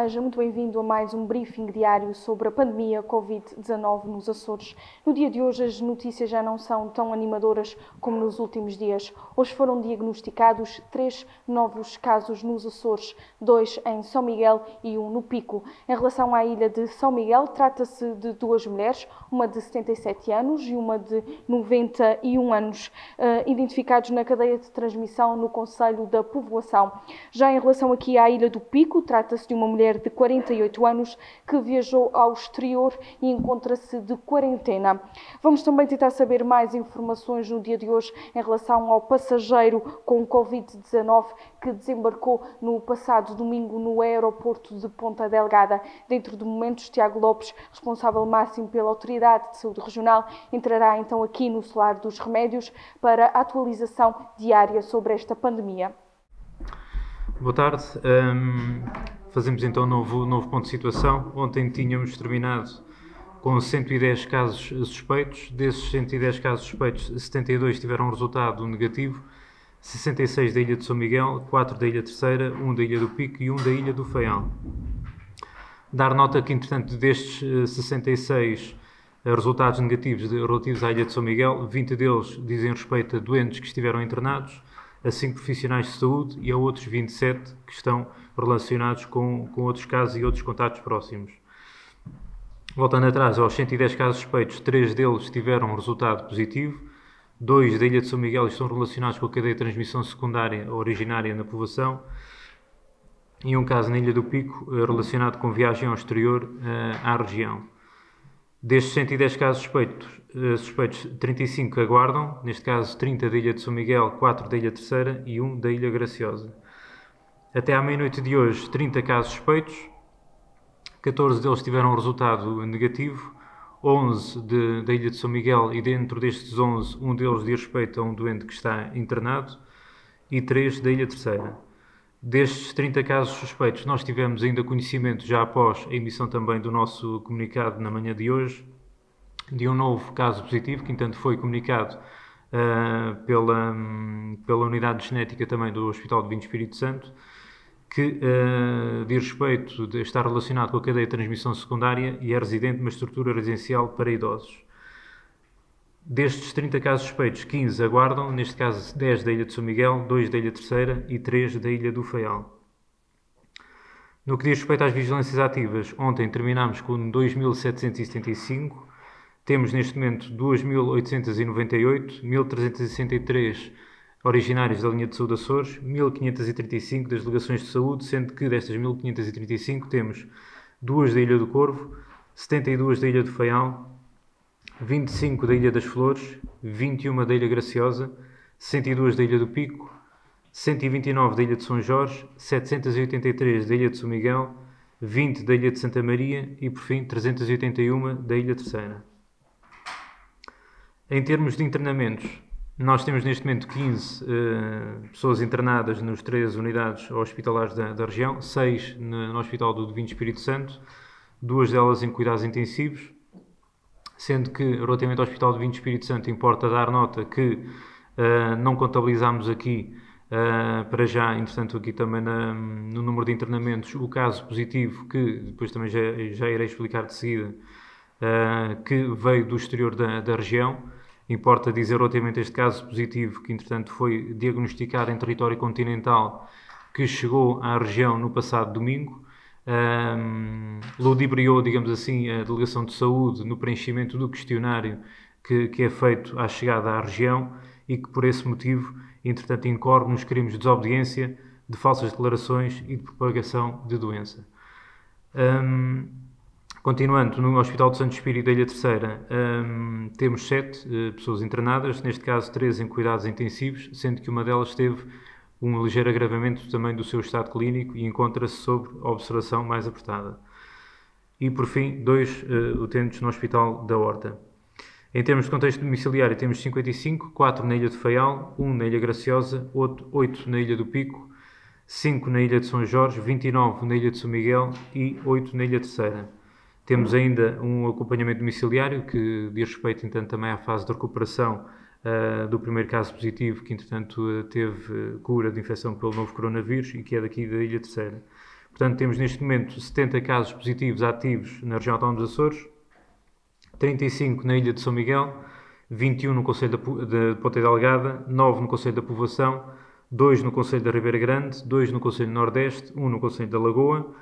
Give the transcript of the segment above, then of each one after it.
Seja muito bem-vindo a mais um briefing diário sobre a pandemia Covid-19 nos Açores. No dia de hoje, as notícias já não são tão animadoras como nos últimos dias. Hoje foram diagnosticados 3 novos casos nos Açores, 2 em São Miguel e 1 no Pico. Em relação à ilha de São Miguel, trata-se de 2 mulheres, uma de 77 anos e uma de 91 anos, identificados na cadeia de transmissão no Conselho da Povoação. Já em relação aqui à ilha do Pico, trata-se de uma mulher de 48 anos que viajou ao exterior e encontra-se de quarentena. Vamos também tentar saber mais informações no dia de hoje em relação ao passageiro com Covid-19 que desembarcou no passado domingo no aeroporto de Ponta Delgada. Dentro de momentos, Tiago Lopes, responsável máximo pela Autoridade de Saúde Regional, entrará então aqui no Solar dos Remédios para a atualização diária sobre esta pandemia. Boa tarde. Fazemos então um novo ponto de situação. Ontem tínhamos terminado com 110 casos suspeitos. Desses 110 casos suspeitos, 72 tiveram resultado negativo, 66 da Ilha de São Miguel, 4 da Ilha Terceira, 1 da Ilha do Pico e 1 da Ilha do Faial. Dar nota que, entretanto, destes 66 resultados negativos relativos à Ilha de São Miguel, 20 deles dizem respeito a doentes que estiveram internados, a 5 profissionais de saúde e a outros 27 que estão relacionados com outros casos e outros contactos próximos. Voltando atrás, aos 110 casos suspeitos, 3 deles tiveram resultado positivo, 2 da Ilha de São Miguel estão relacionados com a cadeia de transmissão secundária originária na povoação e um caso na Ilha do Pico relacionado com viagem ao exterior à região. Destes 110 casos suspeitos, 35 aguardam, neste caso 30 da Ilha de São Miguel, 4 da Ilha Terceira e 1 da Ilha Graciosa. Até à meia-noite de hoje, 30 casos suspeitos, 14 deles tiveram um resultado negativo, 11 da Ilha de São Miguel e dentro destes 11, um deles diz respeito a um doente que está internado e 3 da Ilha Terceira. Destes 30 casos suspeitos, nós tivemos ainda conhecimento, já após a emissão também do nosso comunicado na manhã de hoje, de um novo caso positivo, que entanto foi comunicado pela unidade de genética também do Hospital de Vinho Espírito Santo, que diz respeito de estar relacionado com a cadeia de transmissão secundária e é residente numa estrutura residencial para idosos. Destes 30 casos suspeitos, 15 aguardam, neste caso 10 da Ilha de São Miguel, 2 da Ilha Terceira e 3 da Ilha do Faial. No que diz respeito às vigilâncias ativas, ontem terminámos com 2.775, temos neste momento 2.898, 1.363 originários da linha de saúde Açores, 1.535 das delegações de saúde, sendo que destas 1.535 temos 2 da Ilha do Corvo, 72 da Ilha do Faial, 25 da Ilha das Flores, 21 da Ilha Graciosa, 102 da Ilha do Pico, 129 da Ilha de São Jorge, 783 da Ilha de São Miguel, 20 da Ilha de Santa Maria e, por fim, 381 da Ilha Terceira. Em termos de internamentos, nós temos neste momento 15 pessoas internadas nas 3 unidades hospitalares da região, 6 no Hospital do Vinho Espírito Santo, 2 delas em cuidados intensivos, sendo que, relativamente ao Hospital do Vinho Espírito Santo, importa dar nota que não contabilizamos aqui, para já, entretanto, aqui também no número de internamentos, o caso positivo, que depois também já irei explicar de seguida, que veio do exterior da região. Importa dizer, relativamente a este caso positivo, que, entretanto, foi diagnosticado em território continental, que chegou à região no passado domingo, ludibriou, digamos assim, a Delegação de Saúde no preenchimento do questionário que é feito à chegada à região e que, por esse motivo, entretanto, incorre nos crimes de desobediência, de falsas declarações e de propagação de doença. Continuando, no Hospital de Santo Espírito da Ilha Terceira, temos 7 pessoas internadas, neste caso 3 em cuidados intensivos, sendo que uma delas teve um ligeiro agravamento também do seu estado clínico e encontra-se sob observação mais apertada. E, por fim, 2 utentes no Hospital da Horta. Em termos de contexto domiciliário, temos 55, 4 na Ilha de Faial, 1 na Ilha Graciosa, 8 na Ilha do Pico, 5 na Ilha de São Jorge, 29 na Ilha de São Miguel e 8 na Ilha Terceira. Temos ainda um acompanhamento domiciliário que diz respeito, entanto, também à fase de recuperação do primeiro caso positivo, que entretanto teve cura de infecção pelo novo coronavírus e que é daqui da Ilha Terceira. Portanto, temos neste momento 70 casos positivos ativos na região autónoma dos Açores, 35 na ilha de São Miguel, 21 no concelho de Ponta Delgada, 9 no concelho da Povoação, 2 no concelho da Ribeira Grande, 2 no concelho do Nordeste, 1 no concelho da Lagoa,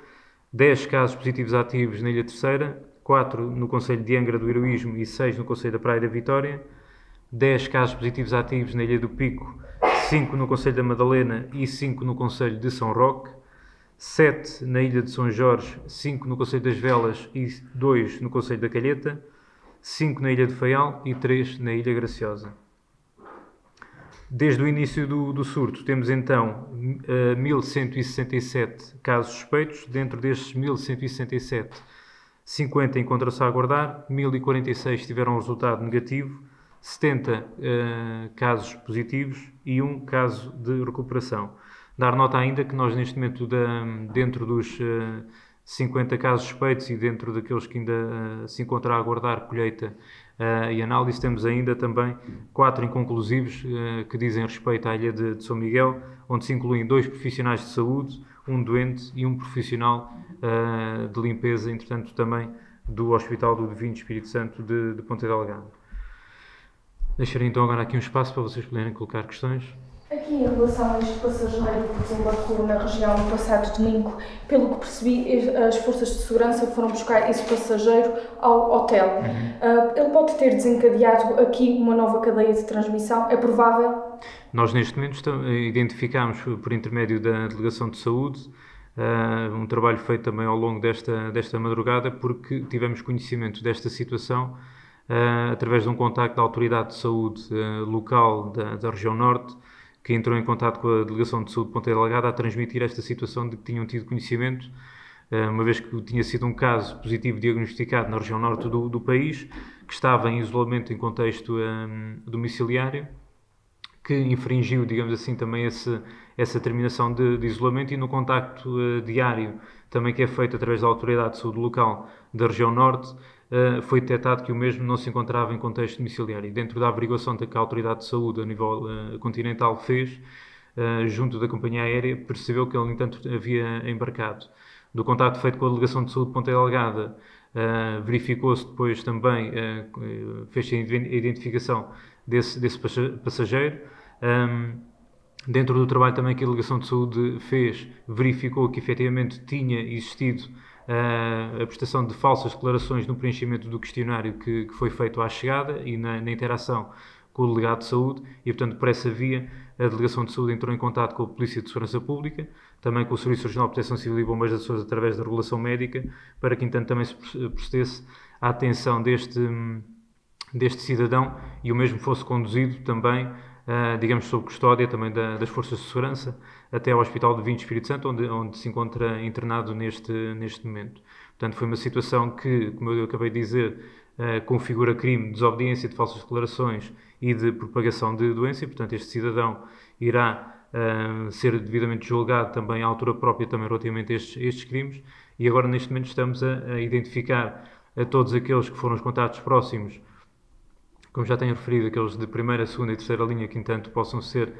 10 casos positivos ativos na Ilha Terceira, 4 no concelho de Angra do Heroísmo e 6 no concelho da Praia da Vitória, 10 casos positivos ativos na Ilha do Pico, 5 no concelho da Madalena e 5 no concelho de São Roque, 7 na Ilha de São Jorge, 5 no concelho das Velas e 2 no concelho da Calheta, 5 na Ilha de Faial e 3 na Ilha Graciosa. Desde o início do surto, temos então 1.167 casos suspeitos. Dentro destes 1.167, 50 encontram-se a aguardar, 1.046 tiveram um resultado negativo, 70 casos positivos e 1 caso de recuperação. Dar nota ainda que nós, neste momento, dentro dos 50 casos suspeitos e dentro daqueles que ainda se encontram a aguardar colheita e análise, temos ainda também 4 inconclusivos que dizem respeito à ilha de São Miguel, onde se incluem 2 profissionais de saúde, um doente e um profissional de limpeza, entretanto também do Hospital do Divino Espírito Santo de Ponta Delgada. Deixarei então agora aqui um espaço para vocês poderem colocar questões. Aqui, em relação a este passageiro que desembarcou na região no passado domingo, pelo que percebi, as forças de segurança foram buscar esse passageiro ao hotel. Ele pode ter desencadeado aqui uma nova cadeia de transmissão? É provável? Nós, neste momento, identificámos, por intermédio da Delegação de Saúde, um trabalho feito também ao longo desta madrugada, porque tivemos conhecimento desta situação através de um contacto da Autoridade de Saúde local da região norte, que entrou em contato com a Delegação de Saúde de Ponta Delgada a transmitir esta situação de que tinham tido conhecimento, uma vez que tinha sido um caso positivo diagnosticado na região norte do país, que estava em isolamento em contexto domiciliário, que infringiu, digamos assim, também essa terminação de isolamento, e no contacto diário, também que é feito através da Autoridade de Saúde local da região norte, foi detectado que o mesmo não se encontrava em contexto domiciliário. Dentro da averiguação que a Autoridade de Saúde a nível continental fez, junto da companhia aérea, percebeu que ele, no entanto, havia embarcado. Do contacto feito com a Delegação de Saúde de Ponta Delgada, verificou-se depois também, fez-se a identificação desse passageiro. Dentro do trabalho também que a Delegação de Saúde fez, verificou que efetivamente tinha existido a prestação de falsas declarações no preenchimento do questionário que foi feito à chegada e na interação com o delegado de saúde, e portanto por essa via a Delegação de Saúde entrou em contato com a Polícia de Segurança Pública, também com o Serviço Regional de Proteção Civil e Bombeiros de Açores através da regulação médica, para que entanto também se procedesse à atenção deste cidadão e o mesmo fosse conduzido também, digamos, sob custódia também das forças de segurança, até ao Hospital do Divino Espírito Santo, onde se encontra internado neste momento. Portanto, foi uma situação que, como eu acabei de dizer, configura crime de desobediência, de falsas declarações e de propagação de doença, e, portanto, este cidadão irá ser devidamente julgado também à altura própria também relativamente a estes crimes, e agora, neste momento, estamos a identificar a todos aqueles que foram os contactos próximos, como já tenho referido, aqueles de primeira, segunda e terceira linha, que entanto possam ser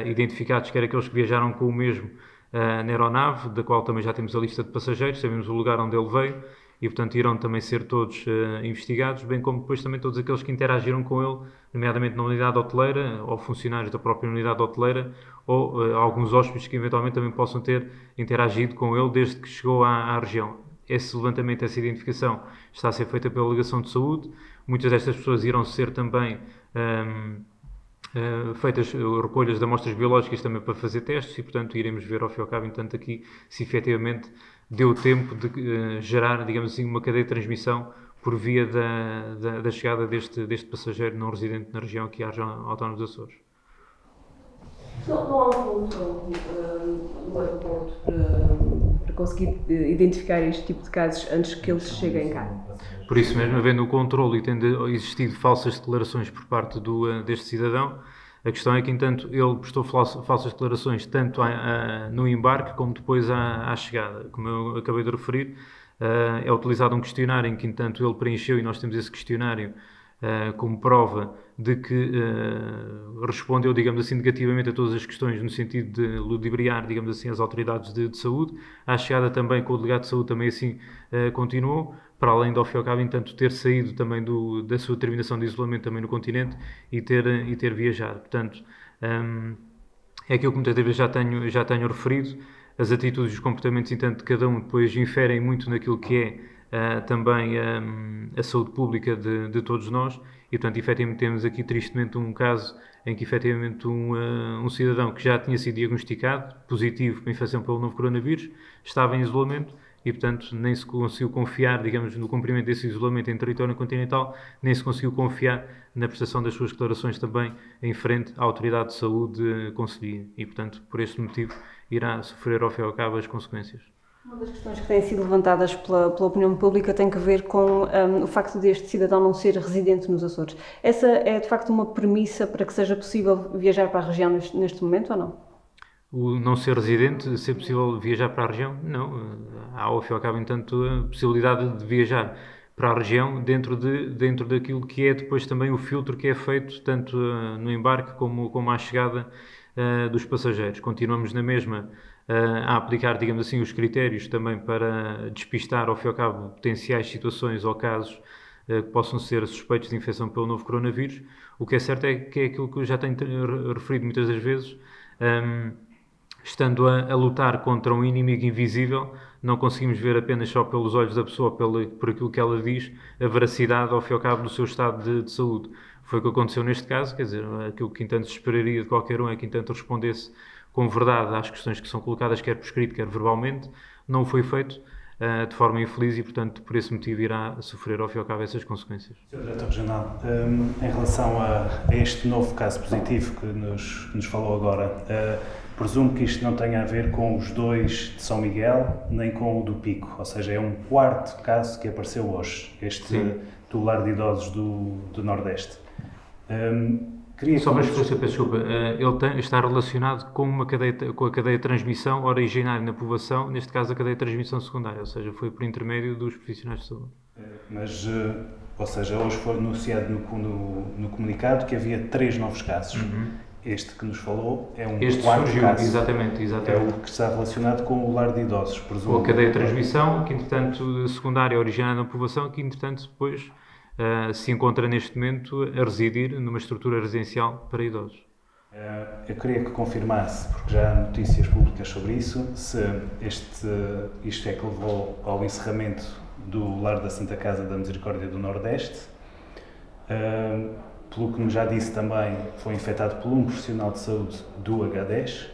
identificados, quer aqueles que viajaram com o mesmo na aeronave, da qual também já temos a lista de passageiros, sabemos o lugar onde ele veio, e portanto irão também ser todos investigados, bem como depois também todos aqueles que interagiram com ele, nomeadamente na unidade hoteleira, ou funcionários da própria unidade hoteleira, ou alguns hóspedes que eventualmente também possam ter interagido com ele desde que chegou à região. Esse levantamento, essa identificação está a ser feita pela Delegação de Saúde. Muitas destas pessoas irão ser também feitas recolhas de amostras biológicas também para fazer testes, e portanto iremos ver ao fim e ao cabo, entanto, aqui se efetivamente deu tempo de gerar, digamos assim, uma cadeia de transmissão por via da chegada deste passageiro não residente na região, aqui à região autónoma dos Açores. Não há um controle no aeroporto para conseguir identificar este tipo de casos antes que eles cheguem cá? Por isso mesmo, havendo o controle e tendo existido falsas declarações por parte deste cidadão, a questão é que, entanto, ele prestou falsas declarações tanto no embarque como depois à chegada. Como eu acabei de referir, é utilizado um questionário em que, entanto, ele preencheu, e nós temos esse questionário como prova de que respondeu, digamos assim, negativamente a todas as questões no sentido de ludibriar, digamos assim, as autoridades de saúde. À chegada também com o delegado de saúde também assim continuou, para além de, ao fim e ao cabo, entanto, ter saído também da sua terminação de isolamento também no continente e ter viajado. Portanto, é aquilo que muitas vezes já tenho referido, as atitudes e os comportamentos, entanto, de cada um depois inferem muito naquilo que é também a saúde pública de todos nós e, portanto, efetivamente temos aqui tristemente um caso em que efetivamente um cidadão que já tinha sido diagnosticado positivo para a infecção pelo novo coronavírus estava em isolamento e, portanto, nem se conseguiu confiar, digamos, no cumprimento desse isolamento em território continental, nem se conseguiu confiar na prestação das suas declarações também em frente à autoridade de saúde concelhia e, portanto, por este motivo irá sofrer ao fim e ao cabo as consequências. Uma das questões que têm sido levantadas pela opinião pública tem que ver com o facto deste cidadão não ser residente nos Açores. Essa é, de facto, uma premissa para que seja possível viajar para a região neste momento ou não? O não ser residente, ser possível viajar para a região? Não. Há, ao fim e ao cabo, entanto, a possibilidade de viajar para a região dentro daquilo que é depois também o filtro que é feito tanto no embarque como à chegada dos passageiros. Continuamos na mesma a aplicar, digamos assim, os critérios também para despistar, ao fim e ao cabo, potenciais situações ou casos que possam ser suspeitos de infecção pelo novo coronavírus. O que é certo é que é aquilo que eu já tenho referido muitas das vezes, estando a lutar contra um inimigo invisível, não conseguimos ver apenas só pelos olhos da pessoa, por aquilo que ela diz, a veracidade, ao fim e ao cabo, do seu estado de saúde. Foi o que aconteceu neste caso, quer dizer, aquilo que entanto se esperaria de qualquer um é que entanto respondesse com verdade às questões que são colocadas, quer por escrito, quer verbalmente. Não o foi feito de forma infeliz e, portanto, por esse motivo irá sofrer ao fim e ao cabo essas consequências. Sr. Diretor Regional, em relação a este novo caso positivo que nos falou agora, presumo que isto não tenha a ver com os dois de São Miguel, nem com o do Pico, ou seja, é um quarto caso que apareceu hoje, este do lar de idosos do Nordeste. Só uma explicação, peço desculpa. Ele está relacionado com a cadeia de transmissão originária na população, neste caso a cadeia de transmissão secundária, ou seja, foi por intermédio dos profissionais de saúde. Mas, ou seja, hoje foi anunciado no comunicado que havia 3 novos casos. Este que nos falou é um quarto caso. Exatamente. É o que está relacionado com o lar de idosos, presumo. Com a cadeia de transmissão, que entretanto secundária originária na população, que entretanto depois se encontra neste momento a residir numa estrutura residencial para idosos. Eu queria que confirmasse, porque já há notícias públicas sobre isso, se isto é que levou ao encerramento do lar da Santa Casa da Misericórdia do Nordeste. Pelo que já disse também, foi infectado por um profissional de saúde do H10.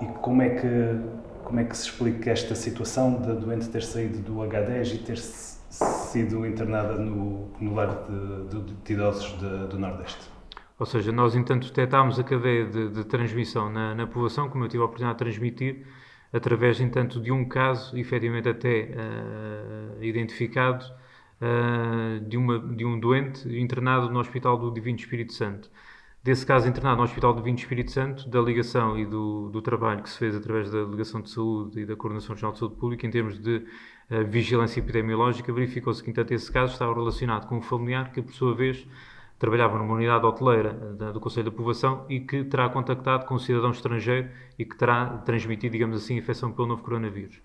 E como é que se explica esta situação da doente ter saído do H10 e ter sido internada no lar de idosos do Nordeste? Ou seja, nós entanto detectámos a cadeia de transmissão na população, como eu tive a oportunidade de transmitir, através entanto de um caso, efetivamente até identificado, de um doente internado no Hospital do Divino Espírito Santo. Desse caso internado no Hospital do Divino Espírito Santo, da ligação e do trabalho que se fez através da Delegação de Saúde e da Coordenação Regional de Saúde Pública em termos de vigilância epidemiológica, verificou-se que, entanto, esse caso estava relacionado com um familiar que, por sua vez, trabalhava numa unidade hoteleira do Conselho da Povoação e que terá contactado com um cidadão estrangeiro e que terá transmitido, digamos assim, a infecção pelo novo coronavírus.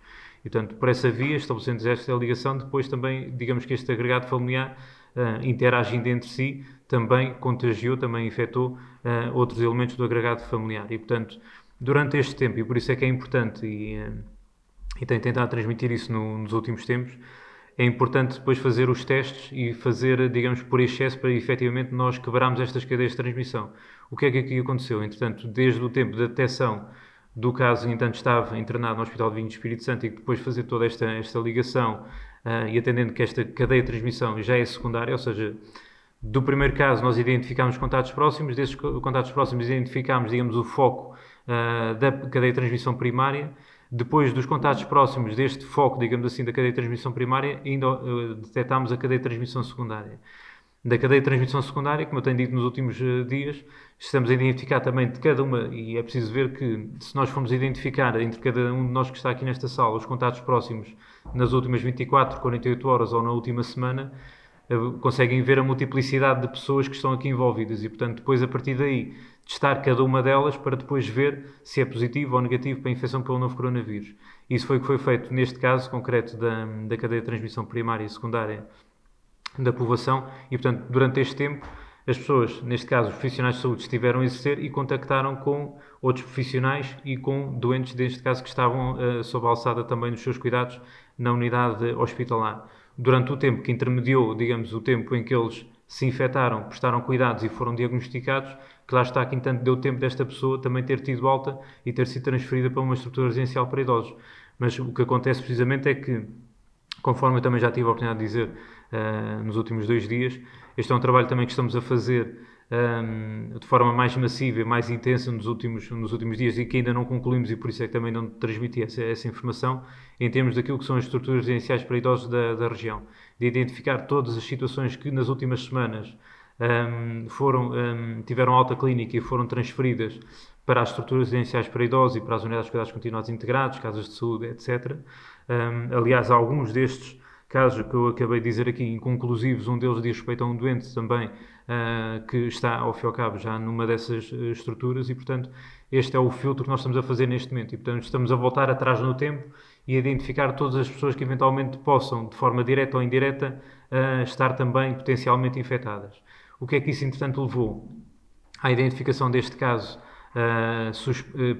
E, portanto, por essa via, estabelecendo esta ligação, depois também, digamos que este agregado familiar, interagindo entre si, também contagiou, também infectou outros elementos do agregado familiar. E, portanto, durante este tempo, e por isso é que é importante, e tenho tentado transmitir isso nos últimos tempos, é importante depois fazer os testes e fazer, digamos, por excesso, para efetivamente nós quebrarmos estas cadeias de transmissão. O que é que aqui aconteceu? Entretanto, desde o tempo da detecção do caso, entanto, estava internado no Hospital Divino Espírito Santo e depois fazer toda esta ligação e atendendo que esta cadeia de transmissão já é secundária, ou seja, do primeiro caso nós identificámos contatos próximos, desses contatos próximos identificámos, digamos, o foco da cadeia de transmissão primária. Depois dos contatos próximos deste foco, digamos assim, da cadeia de transmissão primária, ainda detectámos a cadeia de transmissão secundária. Da cadeia de transmissão secundária, como eu tenho dito nos últimos dias, estamos a identificar também de cada uma, e é preciso ver que se nós formos identificar entre cada um de nós que está aqui nesta sala os contatos próximos nas últimas 24, 48 horas ou na última semana, conseguem ver a multiplicidade de pessoas que estão aqui envolvidas e, portanto, depois, a partir daí, testar cada uma delas para depois ver se é positivo ou negativo para a infecção pelo novo coronavírus. Isso foi o que foi feito neste caso concreto da cadeia de transmissão primária e secundária da povoação e, portanto, durante este tempo, as pessoas, neste caso os profissionais de saúde, estiveram a exercer e contactaram com outros profissionais e com doentes, neste caso, que estavam sob a alçada também dos seus cuidados na unidade hospitalar. Durante o tempo que intermediou, digamos, o tempo em que eles se infectaram, prestaram cuidados e foram diagnosticados, que lá está que, entanto, deu tempo desta pessoa também ter tido alta e ter sido transferida para uma estrutura residencial para idosos. Mas o que acontece precisamente é que, conforme eu também já tive a oportunidade de dizer nos últimos 2 dias, este é um trabalho também que estamos a fazer de forma mais massiva e mais intensa nos últimos dias e que ainda não concluímos e por isso é que também não transmiti essa informação em termos daquilo que são as estruturas residenciais para idosos da região, de identificar todas as situações que nas últimas semanas tiveram alta clínica e foram transferidas para as estruturas residenciais para idosos e para as unidades de cuidados continuados integrados, casas de saúde, etc. Aliás, alguns destes casos que eu acabei de dizer aqui, inconclusivos, um deles diz respeito a um doente também que está, ao fim e ao cabo, já numa dessas estruturas e, portanto, este é o filtro que nós estamos a fazer neste momento e, portanto, estamos a voltar atrás no tempo e a identificar todas as pessoas que eventualmente possam, de forma direta ou indireta, estar também potencialmente infectadas. O que é que isso, entretanto, levou? À identificação deste caso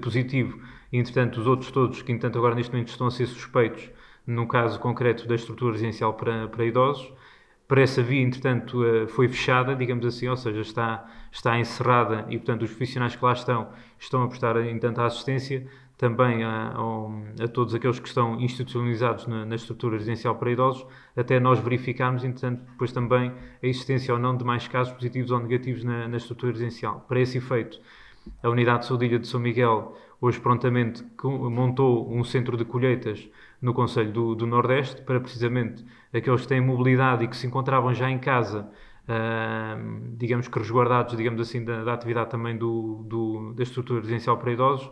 positivo e, entretanto, os outros todos que, entretanto, agora neste momento estão a ser suspeitos no caso concreto da estrutura residencial para idosos. Para essa via, entretanto, foi fechada, digamos assim, ou seja, está encerrada e, portanto, os profissionais que lá estão a prestar, entanto, a assistência também a todos aqueles que estão institucionalizados na estrutura residencial para idosos, até nós verificarmos, entretanto, depois também a existência ou não de mais casos positivos ou negativos na estrutura residencial. Para esse efeito, a Unidade de Saúde Ilha de São Miguel hoje prontamente montou um centro de colheitas no Conselho do Nordeste para precisamente aqueles que têm mobilidade e que se encontravam já em casa, digamos que resguardados, digamos assim, da atividade também da estrutura residencial para idosos,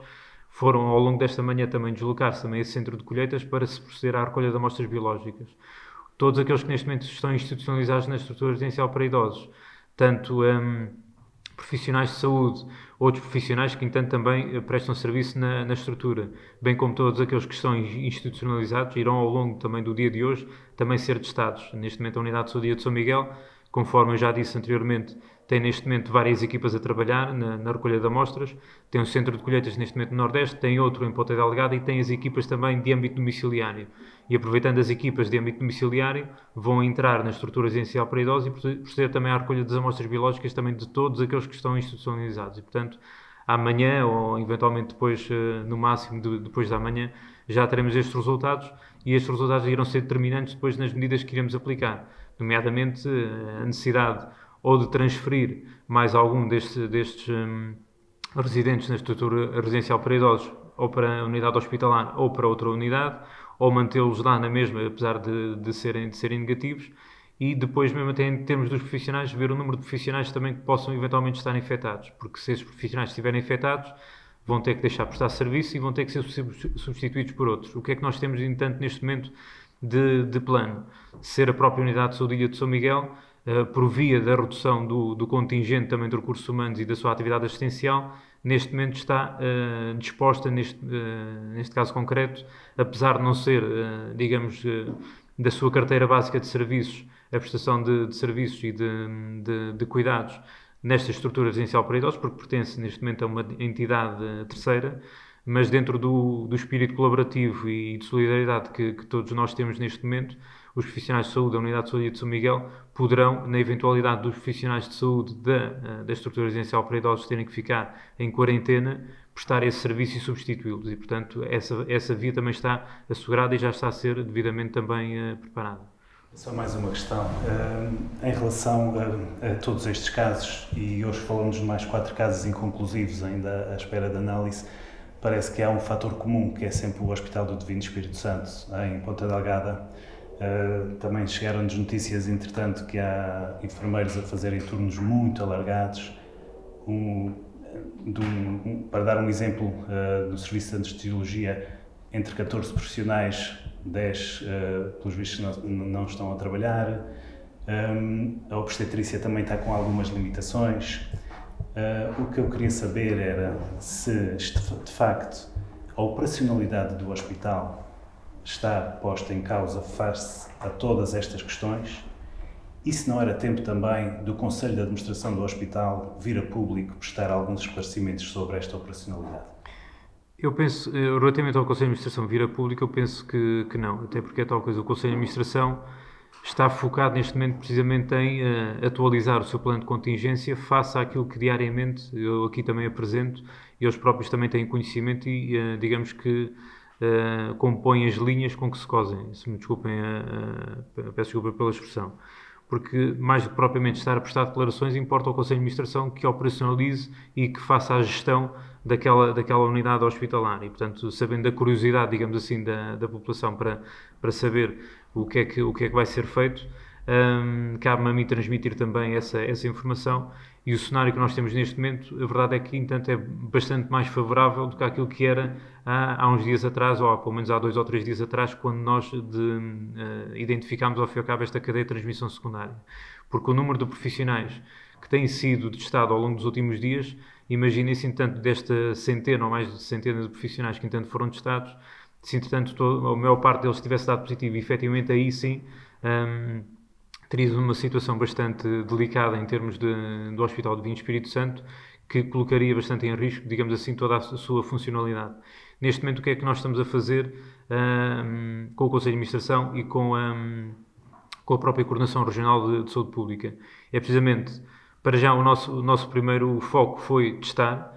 foram ao longo desta manhã também deslocar-se também a esse centro de colheitas para se proceder à recolha de amostras biológicas. Todos aqueles que neste momento estão institucionalizados na estrutura residencial para idosos, tanto profissionais de saúde, outros profissionais que, entanto, também prestam serviço na estrutura, bem como todos aqueles que estão institucionalizados, irão ao longo também do dia de hoje também ser testados. Neste momento, a Unidade de Saúde Ilha de São Miguel, conforme eu já disse anteriormente, tem neste momento várias equipas a trabalhar na recolha de amostras, tem um centro de colheitas neste momento no Nordeste, tem outro em Ponta Delgada e tem as equipas também de âmbito domiciliário. E aproveitando as equipas de âmbito domiciliário, vão entrar na estrutura residencial para idosos e proceder também à recolha das amostras biológicas também de todos aqueles que estão institucionalizados. E, portanto, amanhã ou eventualmente depois, no máximo depois da manhã, já teremos estes resultados e estes resultados irão ser determinantes depois nas medidas que iremos aplicar, nomeadamente a necessidade ou de transferir mais algum destes residentes na estrutura residencial para idosos ou para a unidade hospitalar ou para outra unidade, ou mantê-los lá na mesma, apesar de serem negativos, e depois mesmo até em termos dos profissionais, ver o número de profissionais também que possam eventualmente estar infectados, porque se esses profissionais estiverem infectados, vão ter que deixar de prestar serviço e vão ter que ser substituídos por outros. O que é que nós temos, entanto, neste momento de plano? Ser a própria Unidade de Saúde Ilha de São Miguel, por via da redução do contingente também de recursos humanos e da sua atividade assistencial, neste momento está disposta, neste caso concreto, apesar de não ser, digamos, da sua carteira básica de serviços, a prestação de serviços e de cuidados nesta estrutura residencial para idosos, porque pertence neste momento a uma entidade terceira, mas dentro do espírito colaborativo e de solidariedade que todos nós temos neste momento, os profissionais de saúde da Unidade de Saúde de São Miguel poderão, na eventualidade dos profissionais de saúde da estrutura residencial para idosos terem que ficar em quarentena, prestar esse serviço e substituí-los. E, portanto, essa via também está assegurada e já está a ser devidamente também preparada. Só mais uma questão. Em relação a todos estes casos, e hoje falamos de mais 4 casos inconclusivos ainda à espera de análise, parece que há um fator comum, que é sempre o Hospital do Divino Espírito Santo, em Ponta Delgada. Também chegaram-nos notícias, entretanto, que há enfermeiros a fazerem turnos muito alargados. Para dar um exemplo, do Serviço de Anestesiologia, entre 14 profissionais, 10, pelos vistos, não estão a trabalhar. A obstetrícia também está com algumas limitações. O que eu queria saber era se, de facto, a operacionalidade do hospital está posta em causa face a todas estas questões e se não era tempo também do Conselho de Administração do Hospital vir a público prestar alguns esclarecimentos sobre esta operacionalidade. Eu penso, relativamente ao Conselho de Administração vir a público, eu penso que não, até porque é tal coisa, o Conselho de Administração está focado neste momento precisamente em atualizar o seu plano de contingência face àquilo que diariamente eu aqui também apresento e eles próprios também têm conhecimento e digamos que compõem as linhas com que se cosem. Se me desculpem, peço desculpa pela expressão. Porque mais do que propriamente estar a prestar declarações, importa ao Conselho de Administração que operacionalize e que faça a gestão daquela unidade hospitalar. E, portanto, sabendo da curiosidade, digamos assim, da população para saber o que é que vai ser feito, cabe-me a mim transmitir também essa informação. E o cenário que nós temos neste momento, a verdade é que, entanto, é bastante mais favorável do que aquilo que era há uns dias atrás, ou pelo menos há 2 ou 3 dias atrás, quando nós identificámos ao fim e ao cabo esta cadeia de transmissão secundária. Porque o número de profissionais que têm sido testado ao longo dos últimos dias, imaginem-se, entanto, desta centena ou mais de centenas de profissionais que, entanto, foram testados, se, entretanto, a maior parte deles tivesse dado positivo, e, efetivamente, aí sim, teríamos uma situação bastante delicada em termos do Hospital de Vinho Espírito Santo, que colocaria bastante em risco, digamos assim, toda a sua funcionalidade. Neste momento, o que é que nós estamos a fazer com o Conselho de Administração e com a própria Coordenação Regional de Saúde Pública? É precisamente, para já, o nosso primeiro foco foi testar,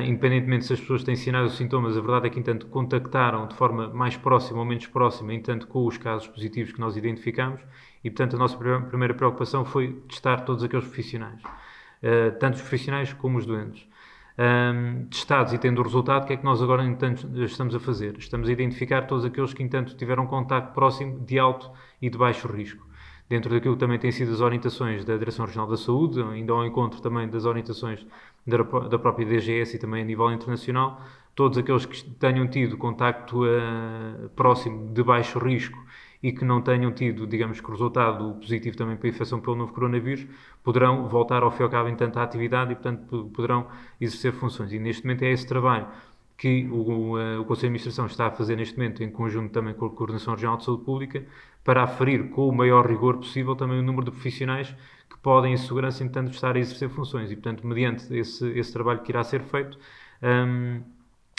independentemente se as pessoas têm sinais ou sintomas, a verdade é que, entanto, contactaram de forma mais próxima ou menos próxima, entanto, com os casos positivos que nós identificamos, e, portanto, a nossa primeira preocupação foi testar todos aqueles profissionais, tanto os profissionais como os doentes. Testados e tendo o resultado, o que é que nós agora, entanto, estamos a fazer? Estamos a identificar todos aqueles que, entanto, tiveram contacto próximo de alto e de baixo risco. Dentro daquilo que também têm sido as orientações da Direção Regional da Saúde, ainda ao encontro também das orientações da própria DGS e também a nível internacional, todos aqueles que tenham tido contacto próximo de baixo risco e que não tenham tido, digamos que, resultado positivo também para a infecção pelo novo coronavírus, poderão voltar ao fim e ao cabo, entanto, à atividade e, portanto, poderão exercer funções. E, neste momento, é esse trabalho que o Conselho de Administração está a fazer neste momento, em conjunto também com a Coordenação Regional de Saúde Pública, para aferir com o maior rigor possível também o número de profissionais que podem, em segurança, entanto, estar a exercer funções. E, portanto, mediante esse trabalho que irá ser feito,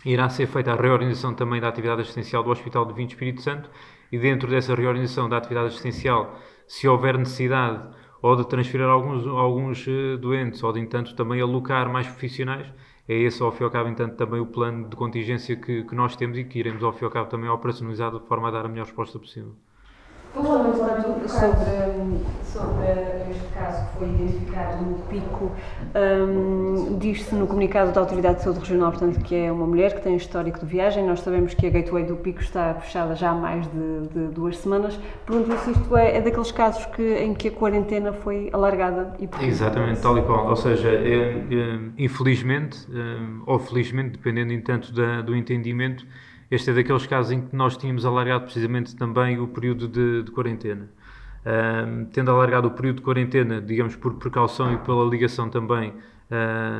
irá ser feita a reorganização também da atividade assistencial do Hospital de Vinho Espírito Santo e, dentro dessa reorganização da atividade assistencial, se houver necessidade ou de transferir alguns doentes ou de, entanto, também alocar mais profissionais, é esse, ao fim e ao cabo, entanto, também o plano de contingência que nós temos e que iremos, ao fim e ao cabo, também operacionalizar de forma a dar a melhor resposta possível. Falando sobre este caso que foi identificado no Pico, diz-se no comunicado da Autoridade de Saúde Regional, portanto, que é uma mulher que tem histórico de viagem. Nós sabemos que a Gateway do Pico está fechada já há mais de 2 semanas. Pergunto se isto é daqueles casos em que a quarentena foi alargada. Exatamente, tal e qual. Ou seja, infelizmente, ou felizmente, dependendo, entanto, do entendimento, este é daqueles casos em que nós tínhamos alargado precisamente também o período de quarentena. Tendo alargado o período de quarentena, digamos, por precaução e pela ligação também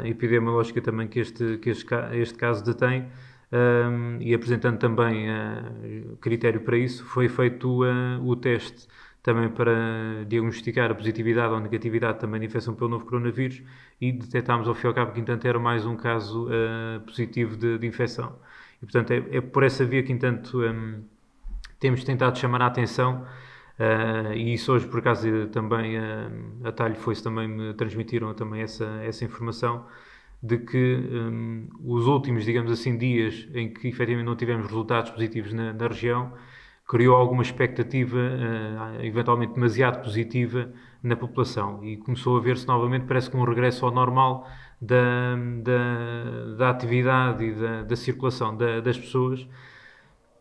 epidemiológica também que este caso detém, e apresentando também critério para isso, foi feito o teste também para diagnosticar a positividade ou negatividade também de infecção pelo novo coronavírus e detectámos ao fim e ao cabo que, entanto, era mais um caso positivo de infecção. E, portanto, é por essa via que, entanto, temos tentado chamar a atenção, e isso hoje, por acaso, também a Talho foi-se também me transmitiram também essa informação, de que os últimos, digamos assim, dias em que efetivamente não tivemos resultados positivos na região, criou alguma expectativa, eventualmente demasiado positiva, na população. E começou a ver-se novamente, parece que um regresso ao normal da atividade e da circulação das pessoas.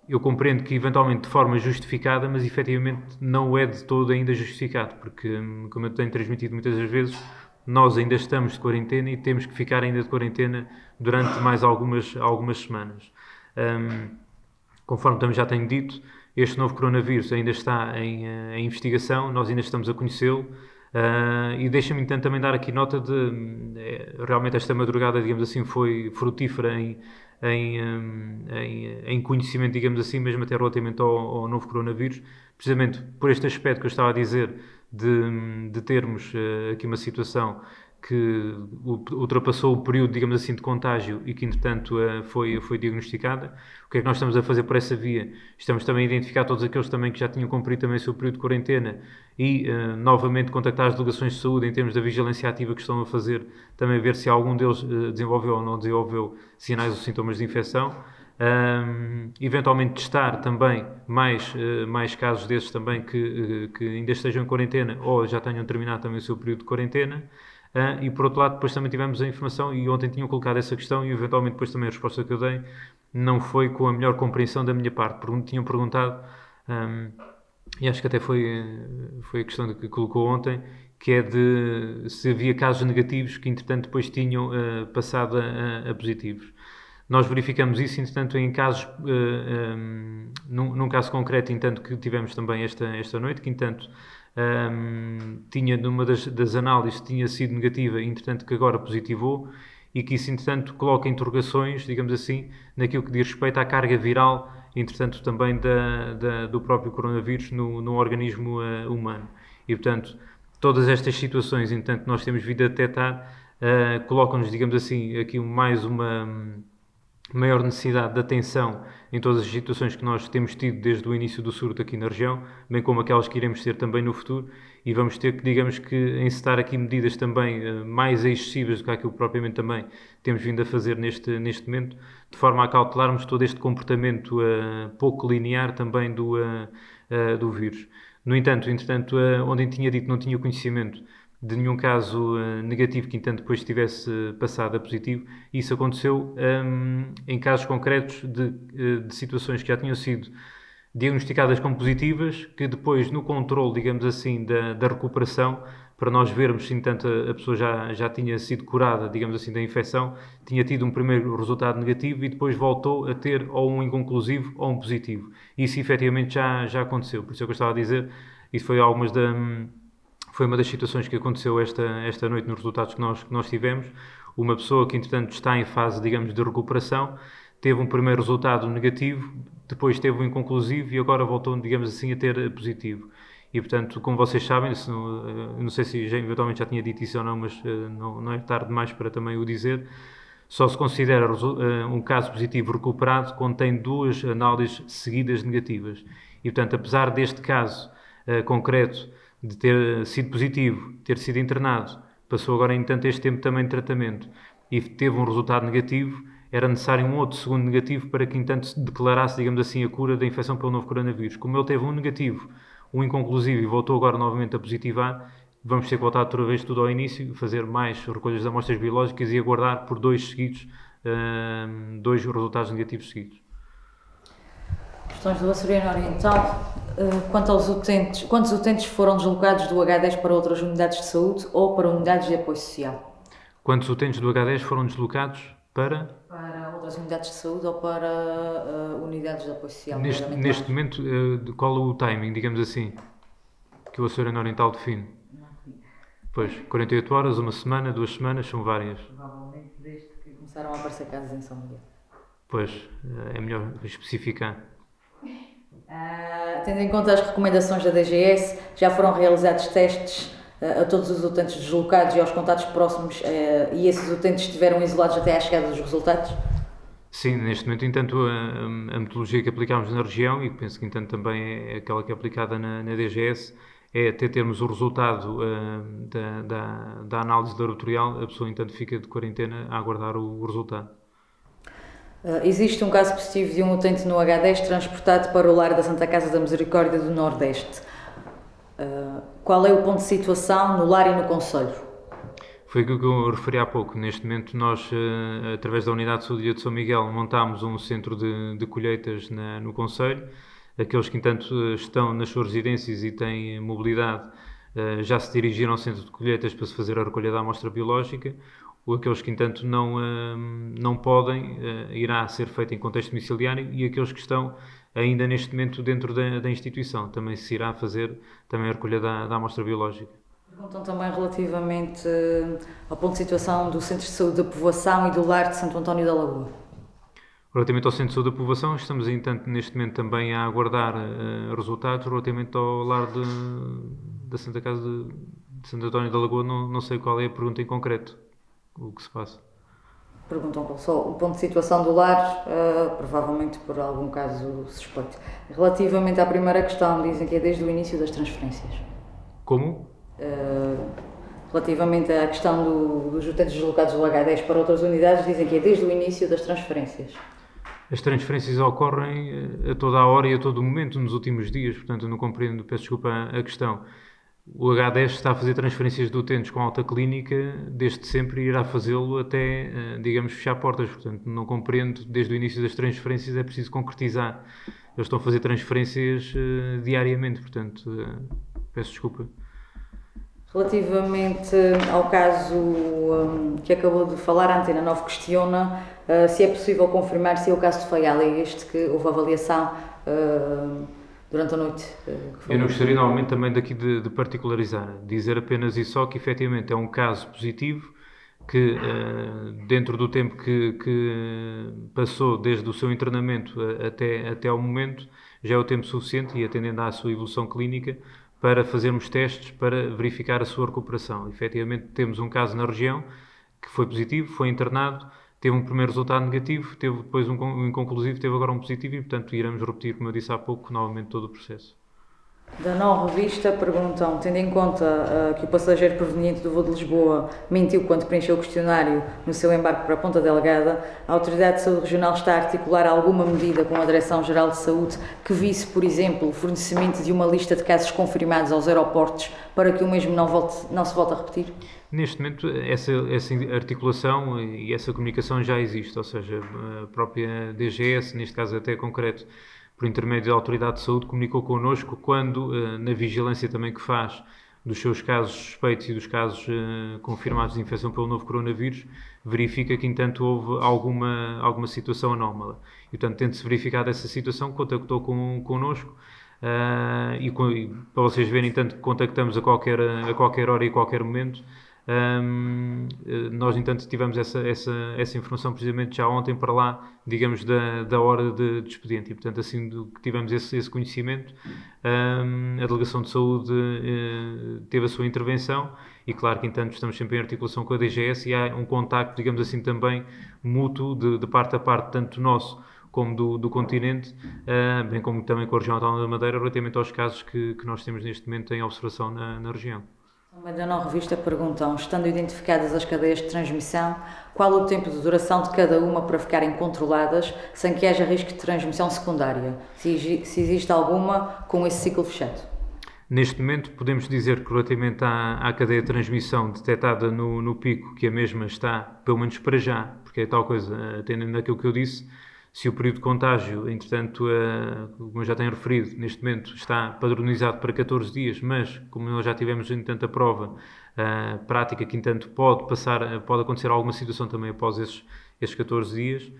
Eu compreendo que eventualmente de forma justificada, mas efetivamente não é de todo ainda justificado, porque, como eu tenho transmitido muitas das vezes, nós ainda estamos de quarentena e temos que ficar ainda de quarentena durante mais algumas semanas. Conforme também já tenho dito, este novo coronavírus ainda está em investigação, nós ainda estamos a conhecê-lo. E deixa-me, então, também dar aqui nota de... realmente esta madrugada, digamos assim, foi frutífera em conhecimento, digamos assim, mesmo até relativamente ao novo coronavírus, precisamente por este aspecto que eu estava a dizer, de termos aqui uma situação que ultrapassou o período, digamos assim, de contágio e que, entretanto, foi diagnosticada. O que é que nós estamos a fazer por essa via? Estamos também a identificar todos aqueles também que já tinham cumprido também o seu período de quarentena e, novamente, contactar as delegações de saúde em termos da vigilância ativa que estão a fazer, também ver se algum deles desenvolveu ou não desenvolveu sinais ou sintomas de infecção. Eventualmente testar também mais casos desses também que ainda estejam em quarentena ou já tenham terminado também o seu período de quarentena. E por outro lado, depois também tivemos a informação, e ontem tinham colocado essa questão, e eventualmente depois também a resposta que eu dei não foi com a melhor compreensão da minha parte. Tinham perguntado, e acho que até foi a questão que colocou ontem, que é de se havia casos negativos que entretanto depois tinham passado a positivos. Nós verificamos isso, entretanto, em casos, num caso concreto, entanto, que tivemos também esta noite, que, entanto, tinha, numa das análises, tinha sido negativa, entretanto, que agora positivou, e que isso, entretanto, coloca interrogações, digamos assim, naquilo que diz respeito à carga viral, entretanto, também do próprio coronavírus no organismo humano. E, portanto, todas estas situações, entretanto, nós temos vindo a detectar, colocam-nos, digamos assim, aqui mais uma maior necessidade de atenção em todas as situações que nós temos tido desde o início do surto aqui na região, bem como aquelas que iremos ter também no futuro, e vamos ter que, digamos que, encetar aqui medidas também mais excessivas do que aquilo que propriamente também temos vindo a fazer neste momento, de forma a cautelarmos todo este comportamento pouco linear também do vírus. No entanto, entretanto, onde tinha dito não tinha conhecimento de nenhum caso negativo que, entanto, depois tivesse passado a positivo. Isso aconteceu em casos concretos de situações que já tinham sido diagnosticadas como positivas, que depois, no controle, digamos assim, da recuperação, para nós vermos se, entanto, a pessoa já tinha sido curada, digamos assim, da infecção, tinha tido um primeiro resultado negativo e depois voltou a ter ou um inconclusivo ou um positivo. Isso, efetivamente, já aconteceu. Por isso é que eu estava a dizer, isso foi foi uma das situações que aconteceu esta noite nos resultados que nós tivemos. Uma pessoa que, entretanto, está em fase, digamos, de recuperação, teve um primeiro resultado negativo, depois teve um inconclusivo e agora voltou, digamos assim, a ter positivo. E, portanto, como vocês sabem, não sei se eventualmente já tinha dito isso ou não, mas não é tarde demais para também o dizer, só se considera um caso positivo recuperado quando tem 2 análises seguidas negativas. E, portanto, apesar deste caso concreto de ter sido positivo, ter sido internado, passou agora, entanto, este tempo também de tratamento e teve um resultado negativo, era necessário um outro segundo negativo para que, entanto, se declarasse, digamos assim, a cura da infecção pelo novo coronavírus. Como ele teve um negativo, um inconclusivo e voltou agora novamente a positivar, vamos ter que voltar outra vez tudo ao início, fazer mais recolhas de amostras biológicas e aguardar por 2 resultados negativos seguidos. Questões do Açoriano Oriental. Quanto aos utentes, quantos utentes foram deslocados do H10 para outras unidades de saúde ou para unidades de apoio social? Quantos utentes do H10 foram deslocados para outras unidades de saúde ou para unidades de apoio social? Neste momento, qual o timing, digamos assim, que o Açoriano Oriental define? Pois, 48 horas, uma semana, 2 semanas, são várias. Provavelmente desde que começaram a aparecer casos em São Miguel. Pois, é melhor especificar. Tendo em conta as recomendações da DGS, já foram realizados testes a todos os utentes deslocados e aos contatos próximos e esses utentes estiveram isolados até à chegada dos resultados? Sim, neste momento, entanto, a metodologia que aplicámos na região, e penso que, entanto, também é aquela que é aplicada na DGS, é até termos o resultado da análise laboratorial, a pessoa, entanto, fica de quarentena a aguardar o resultado. Existe um caso positivo de um utente no H10 transportado para o lar da Santa Casa da Misericórdia do Nordeste. Qual é o ponto de situação no lar e no concelho? Foi aquilo que eu referi há pouco. Neste momento nós, através da Unidade de Saúde de São Miguel, montámos um centro de colheitas no concelho. Aqueles que, entanto, estão nas suas residências e têm mobilidade já se dirigiram ao centro de colheitas para se fazer a recolha da amostra biológica. Ou aqueles que, entanto, não podem, irá ser feito em contexto domiciliário, e aqueles que estão ainda neste momento dentro da instituição. Também se irá fazer também a recolha da amostra biológica. Perguntam também relativamente ao ponto de situação do Centro de Saúde da Povoação e do Lar de Santo António da Lagoa. Relativamente ao Centro de Saúde da Povoação, estamos, entanto, neste momento também a aguardar resultados. Relativamente ao lar da Santa Casa de Santo António da Lagoa, não sei qual é a pergunta em concreto, o que se passa. Perguntam só o ponto de situação do lar, provavelmente por algum caso suspeito. Relativamente à primeira questão, dizem que é desde o início das transferências. Como? Relativamente à questão dos utentes deslocados do H10 para outras unidades, dizem que é desde o início das transferências. As transferências ocorrem a toda a hora e a todo o momento nos últimos dias, portanto eu não compreendo, peço desculpa a questão. O H10 está a fazer transferências de utentes com alta clínica desde sempre e irá fazê-lo até, digamos, fechar portas, portanto não compreendo, desde o início das transferências é preciso concretizar. Eles estão a fazer transferências diariamente, portanto peço desculpa. Relativamente ao caso que acabou de falar, a Antena 9 questiona se é possível confirmar se é o caso de Faial, é este que houve avaliação durante a noite. Eu não gostaria normalmente também daqui de particularizar, dizer apenas e só que efetivamente é um caso positivo, que dentro do tempo que passou desde o seu internamento até ao momento, já é o tempo suficiente e atendendo à sua evolução clínica, para fazermos testes para verificar a sua recuperação. Efetivamente temos um caso na região que foi positivo, foi internado, teve um primeiro resultado negativo, teve depois um inconclusivo, teve agora um positivo e, portanto, iremos repetir, como eu disse há pouco, novamente todo o processo. Da Não Revista perguntam, tendo em conta que o passageiro proveniente do voo de Lisboa mentiu quando preencheu o questionário no seu embarque para a Ponta Delgada, a Autoridade de Saúde Regional está a articular alguma medida com a Direção-Geral de Saúde que vise, por exemplo, o fornecimento de uma lista de casos confirmados aos aeroportos para que o mesmo não se volte a repetir? Neste momento, essa articulação e essa comunicação já existe, ou seja, a própria DGS, neste caso até concreto, por intermédio da Autoridade de Saúde, comunicou connosco quando, na vigilância também que faz dos seus casos suspeitos e dos casos confirmados de infecção pelo novo coronavírus, verifica que, entanto, houve alguma situação anómala. E, portanto, tendo-se verificado essa situação, contactou connosco e para vocês verem, tanto que contactamos a qualquer hora e a qualquer momento. Nós, entanto, tivemos essa informação precisamente já ontem para lá, digamos, da hora de expediente e, portanto, assim que tivemos esse conhecimento, a Delegação de Saúde teve a sua intervenção e, claro que, entanto, estamos sempre em articulação com a DGS e há um contacto, digamos assim, também mútuo de parte a parte, tanto nosso como do continente, bem como também com a região autónoma da Madeira, relativamente aos casos que nós temos neste momento em observação na região. Também da Não Revista perguntam, estando identificadas as cadeias de transmissão, qual o tempo de duração de cada uma para ficarem controladas sem que haja risco de transmissão secundária? Se existe alguma com esse ciclo fechado? Neste momento podemos dizer que relativamente à cadeia de transmissão detectada no pico, que a mesma está, pelo menos para já, porque é tal coisa, atendendo àquilo que eu disse, se o período de contágio, entretanto, como eu já tenho referido, neste momento está padronizado para 14 dias, mas como nós já tivemos, entretanto, a prova prática que, entanto, pode acontecer alguma situação também após esses 14 dias,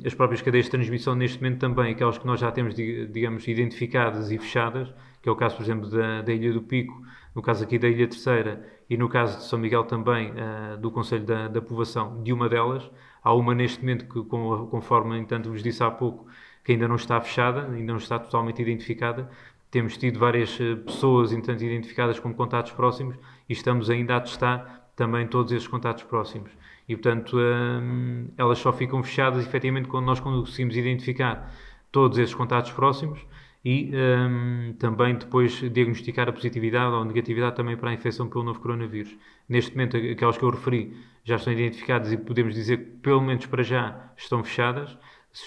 as próprias cadeias de transmissão, neste momento também, aquelas que nós já temos, digamos, identificadas e fechadas, que é o caso, por exemplo, da Ilha do Pico, no caso aqui da Ilha Terceira e no caso de São Miguel também, do Conselho da Povoação, de uma delas. Há uma neste momento que, conforme, entanto, vos disse há pouco, que ainda não está fechada, ainda não está totalmente identificada. Temos tido várias pessoas, entanto, identificadas como contatos próximos e estamos ainda a testar também todos esses contatos próximos. E, portanto, elas só ficam fechadas, efetivamente, quando nós conseguimos identificar todos esses contatos próximos e também depois diagnosticar a positividade ou a negatividade também para a infecção pelo novo coronavírus. Neste momento, aquelas que eu referi já estão identificadas e podemos dizer que, pelo menos para já, estão fechadas,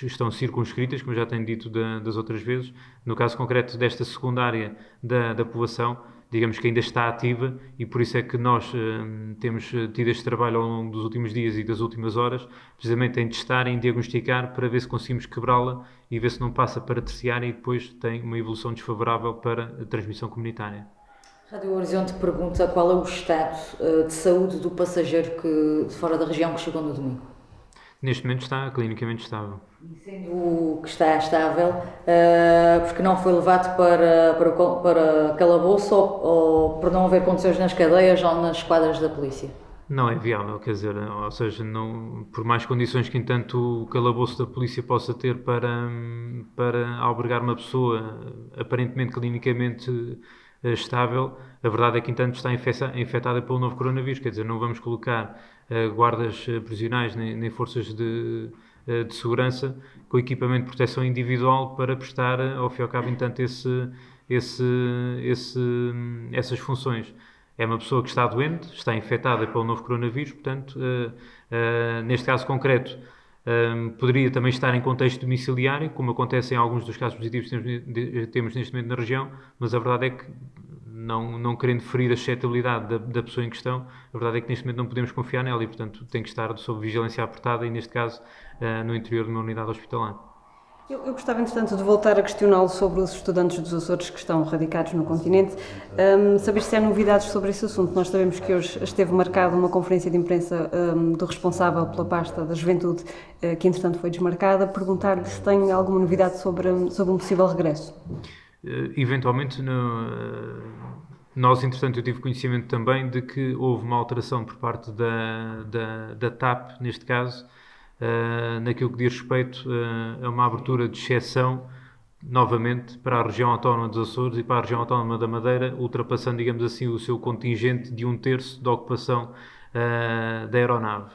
estão circunscritas, como já tenho dito das outras vezes. No caso concreto desta secundária da povoação, digamos que ainda está ativa e por isso é que nós temos tido este trabalho ao longo dos últimos dias e das últimas horas, precisamente em testar, em diagnosticar, para ver se conseguimos quebrá-la e ver se não passa para terciária e depois tem uma evolução desfavorável para a transmissão comunitária. Rádio Horizonte pergunta qual é o estado de saúde do passageiro de fora da região que chegou no domingo. Neste momento está clinicamente estável. Sendo que está estável, porque não foi levado para calabouço ou por não haver condições nas cadeias ou nas quadras da polícia? Não é viável, quer dizer, ou seja, não, por mais condições que, entanto, o calabouço da polícia possa ter para albergar uma pessoa aparentemente clinicamente estável, a verdade é que, entanto, está infectada pelo novo coronavírus, quer dizer, não vamos colocar guardas prisionais nem forças de segurança com equipamento de proteção individual para prestar, ao fim e ao cabo, entanto, essas funções. É uma pessoa que está doente, está infectada pelo novo coronavírus, portanto, neste caso concreto, poderia também estar em contexto domiciliário, como acontece em alguns dos casos positivos que temos neste momento na região, mas a verdade é que, não querendo ferir a suscetibilidade da pessoa em questão, a verdade é que neste momento não podemos confiar nela e, portanto, tem que estar sob vigilância apertada e, neste caso, no interior de uma unidade hospitalar. Eu gostava, entretanto, de voltar a questioná-lo sobre os estudantes dos Açores que estão radicados no continente. Saber se há novidades sobre esse assunto. Nós sabemos que hoje esteve marcada uma conferência de imprensa do responsável pela pasta da juventude, que entretanto foi desmarcada. Perguntar-lhe se tem alguma novidade sobre um possível regresso. Eventualmente, nós, entretanto, eu tive conhecimento também de que houve uma alteração por parte da TAP, neste caso, naquilo que diz respeito a uma abertura de exceção, novamente, para a região autónoma dos Açores e para a região autónoma da Madeira, ultrapassando, digamos assim, o seu contingente de 1/3 da ocupação da aeronave.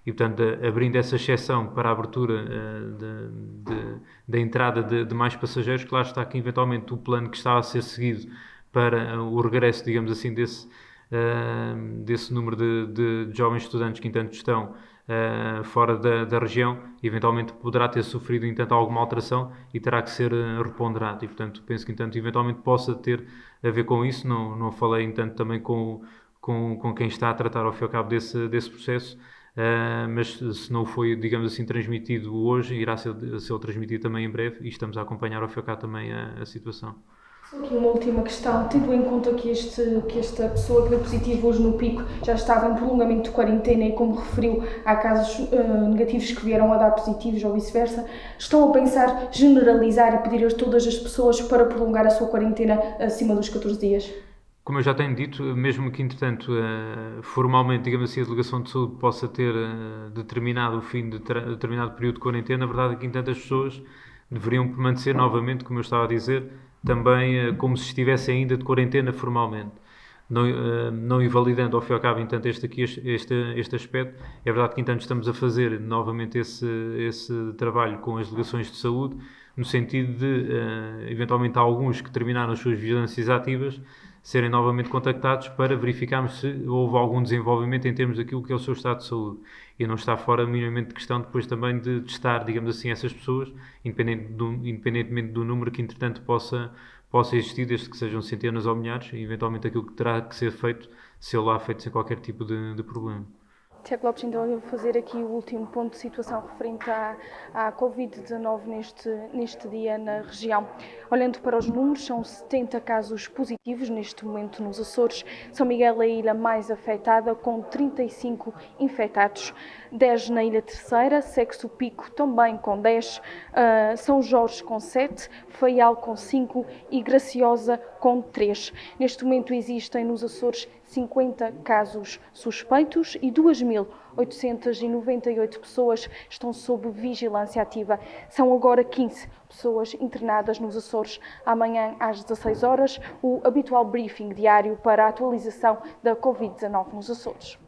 E, portanto, abrindo essa exceção para a abertura da entrada de mais passageiros, claro está que, eventualmente, o plano que estava a ser seguido para o regresso, digamos assim, desse número de jovens estudantes que, entanto, estão fora da região, eventualmente poderá ter sofrido, entanto, alguma alteração e terá que ser reponderado. E, portanto, penso que, entanto, eventualmente possa ter a ver com isso. Não falei, entanto, também com quem está a tratar, ao fim e ao cabo, desse processo, mas se não foi, digamos assim, transmitido hoje, irá ser transmitido também em breve e estamos a acompanhar, ao fim e ao cabo, também a situação. Aqui uma última questão, tendo em conta que esta pessoa que veio positivo hoje no Pico já estava em prolongamento de quarentena e, como referiu, há casos negativos que vieram a dar positivos ou vice-versa, estão a pensar generalizar e pedir a todas as pessoas para prolongar a sua quarentena acima dos 14 dias? Como eu já tenho dito, mesmo que, entretanto, formalmente, digamos assim, a Delegação de Saúde possa ter determinado o fim de determinado período de quarentena, a verdade é que, entanto, as pessoas deveriam permanecer novamente, como eu estava a dizer, também como se estivessem ainda de quarentena formalmente, não invalidando ao fim e ao cabo, entanto, este aspecto. É verdade que, entanto, estamos a fazer novamente esse trabalho com as delegações de saúde, no sentido de, eventualmente, alguns que terminaram as suas vigilâncias ativas serem novamente contactados para verificarmos se houve algum desenvolvimento em termos daquilo que é o seu estado de saúde. E não está fora minimamente de questão depois também de testar, digamos assim, essas pessoas, independentemente do número que, entretanto, possa existir, desde que sejam centenas ou milhares, e eventualmente aquilo que terá que ser feito, se lá feito sem qualquer tipo de problema. Tiago Lopes, então eu vou fazer aqui o último ponto de situação referente à Covid-19 neste dia na região. Olhando para os números, são 70 casos positivos neste momento nos Açores. São Miguel é a ilha mais afetada, com 35 infectados. 10 na Ilha Terceira, segue-se o Pico também com 10, São Jorge com 7, Faial com 5 e Graciosa com 3. Neste momento existem nos Açores 50 casos suspeitos e 2.898 pessoas estão sob vigilância ativa. São agora 15 pessoas internadas nos Açores. Amanhã, às 16 horas, o habitual briefing diário para a atualização da Covid-19 nos Açores.